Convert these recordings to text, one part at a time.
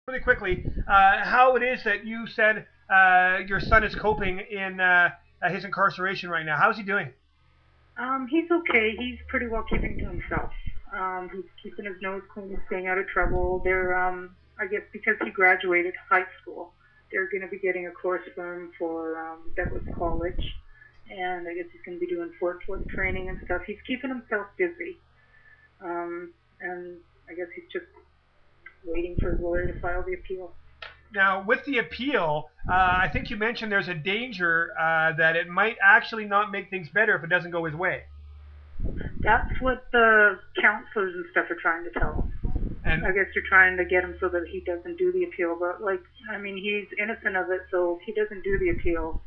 really quickly, how it is that you said your son is coping in his incarceration right now. How's he doing? He's okay. He's pretty well keeping to himself. He's keeping his nose clean, staying out of trouble. I guess because he graduated high school, they're going to be getting a course for him for Douglas College, and I guess he's going to be doing forklift training and stuff. He's keeping himself busy, and I guess he's just waiting for his lawyer to file the appeal. Now, with the appeal, I think you mentioned there's a danger that it might actually not make things better if it doesn't go his way. That's what the counselors and stuff are trying to tell him. And I guess they're trying to get him so that he doesn't do the appeal. But, like, I mean, he's innocent of it, so if he doesn't do the appeal,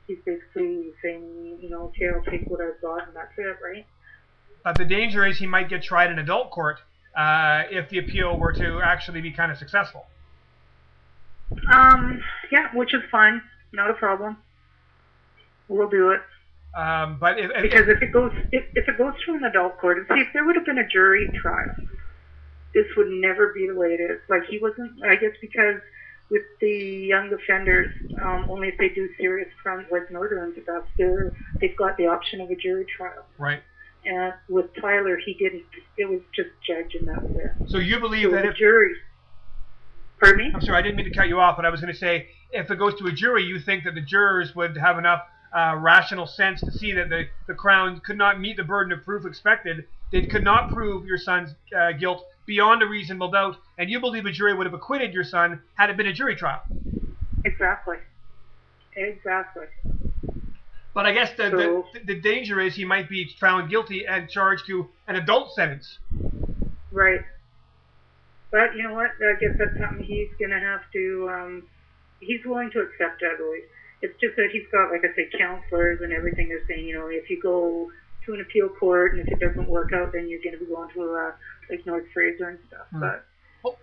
he's basically saying, okay, I'll take what I've got, and that's it, right? but the danger is he might get tried in adult court if the appeal were to actually be kind of successful. Yeah, which is fine. Not a problem. We'll do it. But Because if it goes through an adult court, and see, if there would have been a jury trial, this would never be the way it is. Like, he wasn't, I guess, because with the young offenders, only if they do serious crimes like murder and stuff, they've got the option of a jury trial. right. And with Tyler, he didn't. It was just judge, and that was it. So you believe So that the if jury. Pardon me? I'm sorry, I didn't mean to cut you off, but I was going to say if it goes to a jury, you think that the jurors would have enough rational sense to see that the Crown could not meet the burden of proof expected. They could not prove your son's guilt beyond a reasonable doubt, and you believe a jury would have acquitted your son had it been a jury trial. Exactly. Exactly. But I guess So, the danger is he might be found guilty and charged to an adult sentence. right. But you know what? I guess that's something he's going to have to. He's willing to accept, I believe. It's just that he's got, like I say, counselors and everything. They're saying, if you go to an appeal court and if it doesn't work out, then you're going to be going to like North Fraser and stuff. But Well,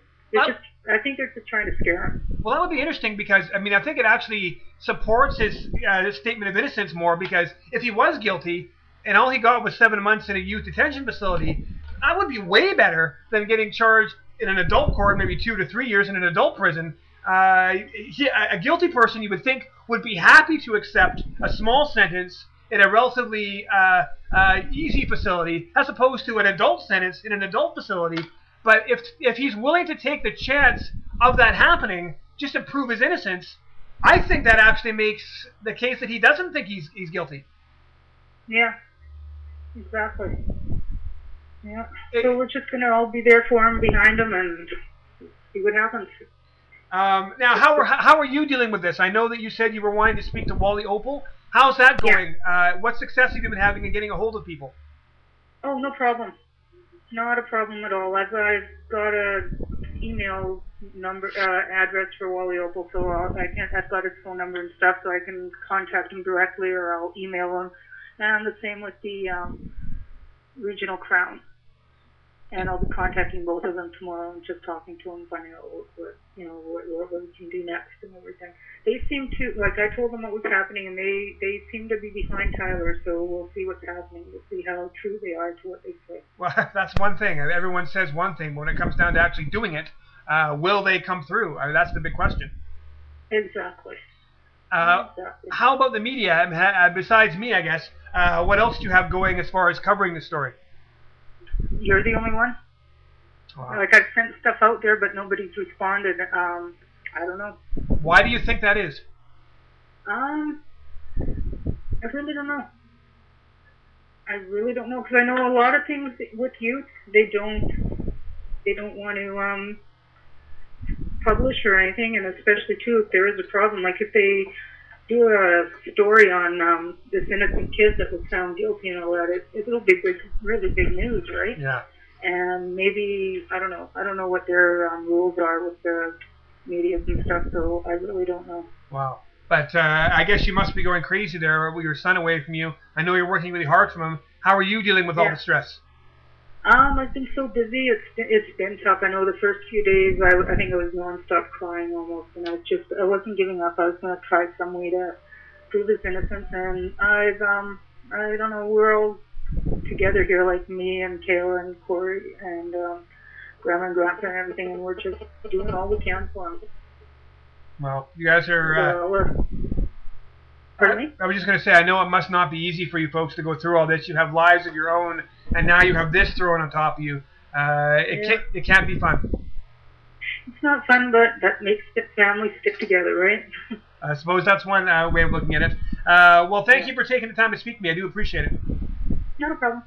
I think they're just trying to scare him. Well, that would be interesting because, I mean, I think it actually supports his statement of innocence more because if he was guilty and all he got was 7 months in a youth detention facility, that would be way better than getting charged in an adult court, maybe 2 to 3 years in an adult prison. A guilty person, you would think, would be happy to accept a small sentence in a relatively easy facility as opposed to an adult sentence in an adult facility. But if he's willing to take the chance of that happening just to prove his innocence, I think that actually makes the case that he doesn't think he's guilty. Yeah, exactly. Yeah. It, So we're just going to all be there for him, behind him, and see what happens. now, how are you dealing with this? I know that you said you were wanting to speak to Wally Opal. How's that Yeah. going? What success have you been having in getting a hold of people? Oh, no problem. Not a problem at all. I've got a email number address for Wally Opal, so I've got his phone number and stuff, so I can contact him directly, or I'll email him. And the same with the Regional Crown. And I'll be contacting both of them tomorrow and just talking to them, finding out what we can do next and everything. They seem to, like, I told them what was happening, and they seem to be behind Tyler, so we'll see what's happening. We'll see how true they are to what they say. Well, that's one thing. Everyone says one thing, but when it comes down to actually doing it, will they come through? I mean, that's the big question. Exactly. Exactly. How about the media? Besides me, I guess. What else do you have going as far as covering the story? You're the only one? Wow. Like, I've sent stuff out there, but nobody's responded. I don't know. Why do you think that is? I really don't know. I really don't know, because I know a lot of things with youth, they don't want to publish or anything, and especially too if there is a problem, like if they do a story on this innocent kid that was found guilty and all that, it'll be really big news, right? Yeah. And maybe I don't know what their rules are with the media and stuff, so I really don't know. Wow. But I guess you must be going crazy there with your son away from you. I know you're working really hard from him. How are you dealing with all Yeah. the stress? I've been so busy. It's been tough. I know the first few days, I think I was nonstop crying almost, and I wasn't giving up. I was going to try some way to prove his innocence, and I don't know. We're all together here, like me and Kayla and Corey, and grandma and grandpa and everything, and we're just doing all we can for them. Well, you guys are. Pardon me? I was just going to say, I know it must not be easy for you folks to go through all this. You have lives of your own, and now you have this thrown on top of you. It can't be fun. It's not fun, but that makes the family stick together, right? I suppose that's one way of looking at it. Well, thank you for taking the time to speak to me. I do appreciate it. Not a problem.